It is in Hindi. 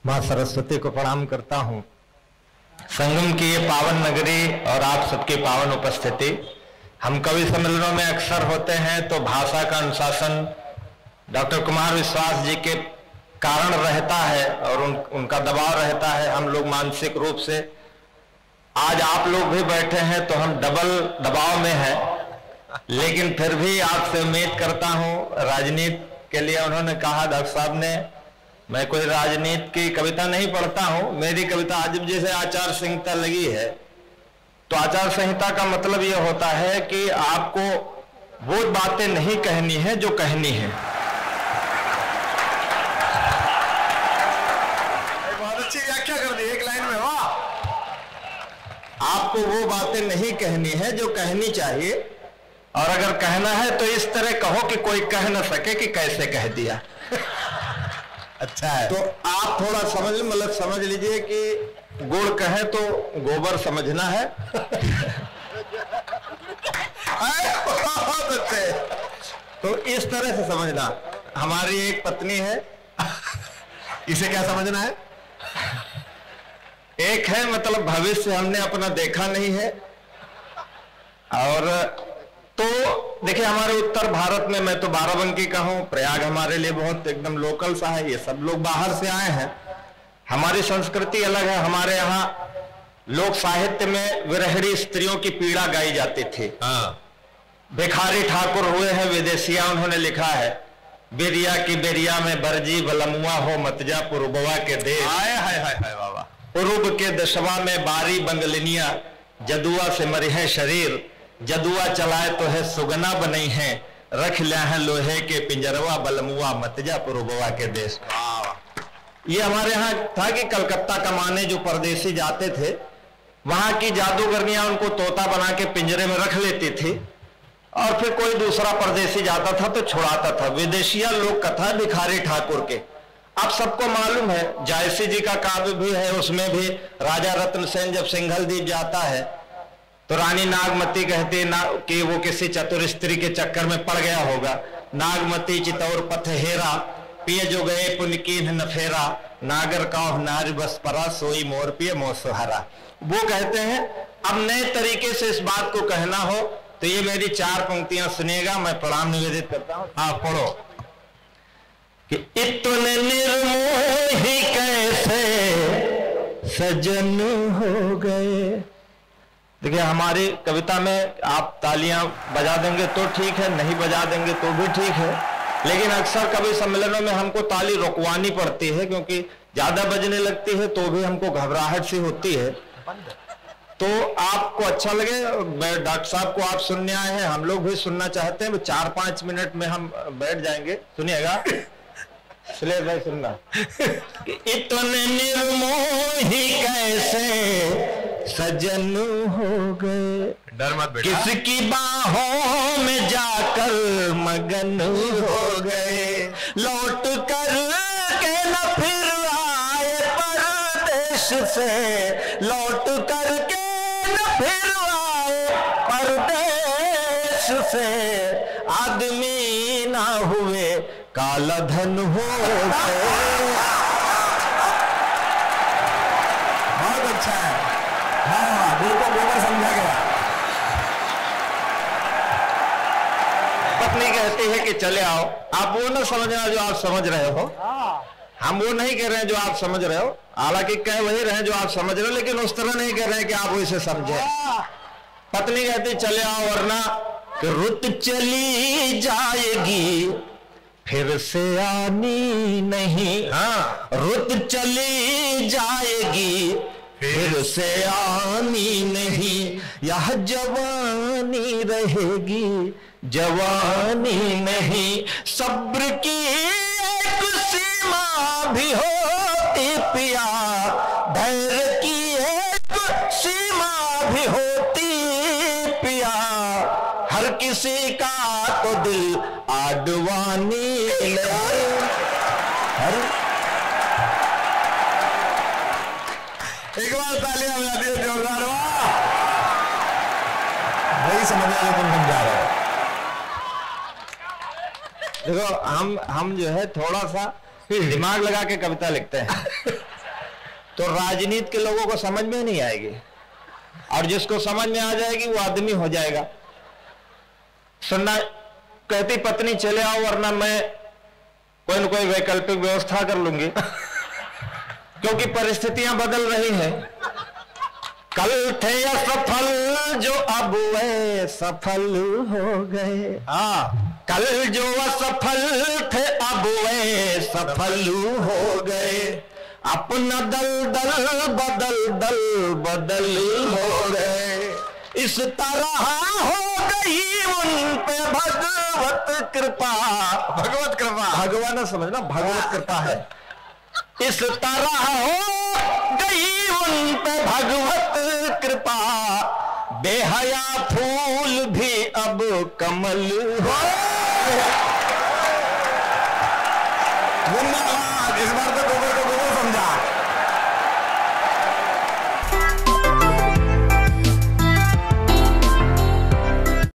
माँ सरस्वती को प्रणाम करता हूँ। संगम की ये पावन नगरी और आप सबकी पावन उपस्थिति। हम कवि सम्मेलनों में अक्सर होते हैं तो भाषा का अनुशासन डॉक्टर कुमार विश्वास जी के कारण रहता है और उनका दबाव रहता है। हम लोग मानसिक रूप से, आज आप लोग भी बैठे हैं तो हम डबल दबाव में हैं, लेकिन फिर भी आपसे उम्मीद करता हूँ। राजनीति के लिए उन्होंने कहा, डॉक्टर साहब ने, मैं कोई राजनीति की कविता नहीं पढ़ता हूँ। मेरी कविता आज जैसे आचार संहिता लगी है तो आचार संहिता का मतलब यह होता है कि आपको वो बातें नहीं कहनी है जो कहनी है। बहुत अच्छी व्याख्या कर दी एक लाइन में, वाह। आपको वो बातें नहीं कहनी है जो कहनी चाहिए, और अगर कहना है तो इस तरह कहो कि कोई कह न सके कि कैसे कह दिया। अच्छा है। तो आप थोड़ा समझ लीजिए कि गुड़ कहे तो गोबर समझना है। बहुत अच्छे। तो इस तरह से समझना। हमारी एक पत्नी है, इसे क्या समझना है? एक है मतलब भविष्य हमने अपना देखा नहीं है। और तो देखिए, हमारे उत्तर भारत में, मैं तो बाराबंकी का हूं, प्रयाग हमारे लिए बहुत एकदम लोकल सा है। ये सब लोग बाहर से आए हैं, हमारी संस्कृति अलग है। हमारे यहाँ लोक साहित्य में विरहिणी स्त्रियों की पीड़ा गाई जाती थी। भिखारी ठाकुर हुए हैं विदेशिया, उन्होंने लिखा है, बेरिया की बेरिया में बरजी बलमुआ हो मतजा पुरुबवा के देश। हाय हाय हाय हाय बाबा। पुरुब के दशवा में बारी बंगलिनिया, जदुआ से मरी है शरीर, जदुआ चलाए तो है सुगना बनी है, रख लिया है लोहे के पिंजरवा बलमुआ मतजा पुरुबवा के देश। ये हमारे यहाँ था कि कलकत्ता कमाने जो परदेसी जाते थे, वहां की जादूगरनियां उनको तोता बना के पिंजरे में रख लेती थी, और फिर कोई दूसरा परदेसी जाता था तो छुड़ाता था। विदेशिया लोक कथा भिखारी ठाकुर के, आप सबको मालूम है, जायसी जी का काव्य भी है, उसमें भी राजा रत्न सेन जब सिंघल द्वीप जाता है तो रानी नागमती कहती ना कि वो किसी चतुर स्त्री के चक्कर में पड़ गया होगा। नागमती चितौर पथ हेरा, पिए जो गए पुनकीन न फेरा, नागर काह नारी बस परा, सोई मोर पिए मोसहारा। वो कहते हैं अब नए तरीके से इस बात को कहना हो तो ये मेरी 4 पंक्तियां सुनिएगा, मैं प्रणाम निवेदित करता हूं। आप पढ़ो कि इतने निर्मोही कैसे सजन हो गए। देखिए, हमारी कविता में आप तालियां बजा देंगे तो ठीक है, नहीं बजा देंगे तो भी ठीक है, लेकिन अक्सर कवि सम्मेलनों में हमको ताली रुकवानी पड़ती है, क्योंकि ज्यादा बजने लगती है तो भी हमको घबराहट सी होती है। तो आपको अच्छा लगे, डॉक्टर साहब को आप सुनने आए हैं, हम लोग भी सुनना चाहते हैं। 4-5 मिनट में हम बैठ जाएंगे, सुनिएगा। सुलेश भाई सुनना। इतने निर्मोही कैसे सजन हो गए, डर मत बेटा, किसकी बाहों में जाकर मगन हो गए, लौट कर के न फिर आए परदेश से, लौट कर के न फिर आए परदेश से, आदमी ना हुए काला धन हो गए। बहुत अच्छा है। हाँ, गुरु को गोबर समझा गया। पत्नी कहती है कि चले आओ। आप वो ना समझना जो आप समझ रहे हो, हम वो नहीं कह रहे हैं जो आप समझ रहे हो, हालांकि कह वही रहे जो आप समझ रहे हो, लेकिन उस तरह नहीं कह रहे हैं कि आप वैसे समझे। पत्नी कहती चले आओ, वरना रुत चली जाएगी फिर से आनी नहीं। हाँ, रुत चली जाएगी फिर से आनी नहीं, यह जवानी रहेगी जवानी नहीं। सब्र की एक सीमा भी होती पिया, धैर्य की एक सीमा भी होती पिया, हर किसी का तो दिल आडवानी एक बार तालियां बजा दिए जोरदार, वाह। वही समझ में तुम समझा रहे हो। देखो, हम जो है थोड़ा सा दिमाग लगा के कविता लिखते हैं। तो राजनीति के लोगों को समझ में नहीं आएगी, और जिसको समझ में आ जाएगी वो आदमी हो जाएगा। सुनना, कहती पत्नी चले आओ वरना मैं कोई न कोई वैकल्पिक व्यवस्था कर लूंगी, क्योंकि परिस्थितियां बदल रही हैं। कल थे असफल जो अब वे सफल हो गए। हाँ, कल जो असफल थे अब वे सफल हो गए। अपना दल दल बदल दल बदल हो गए। इस तरह हो गई उन पे भगवत कृपा। भगवत कृपा, भगवान समझना, भगवत कृपा है। इस तरह हो गई उन पे भगवत कृपा। बेहया फूल भी अब कमल हो। जिंदाबाद। इस बार तो गोबर को गोबर समझा।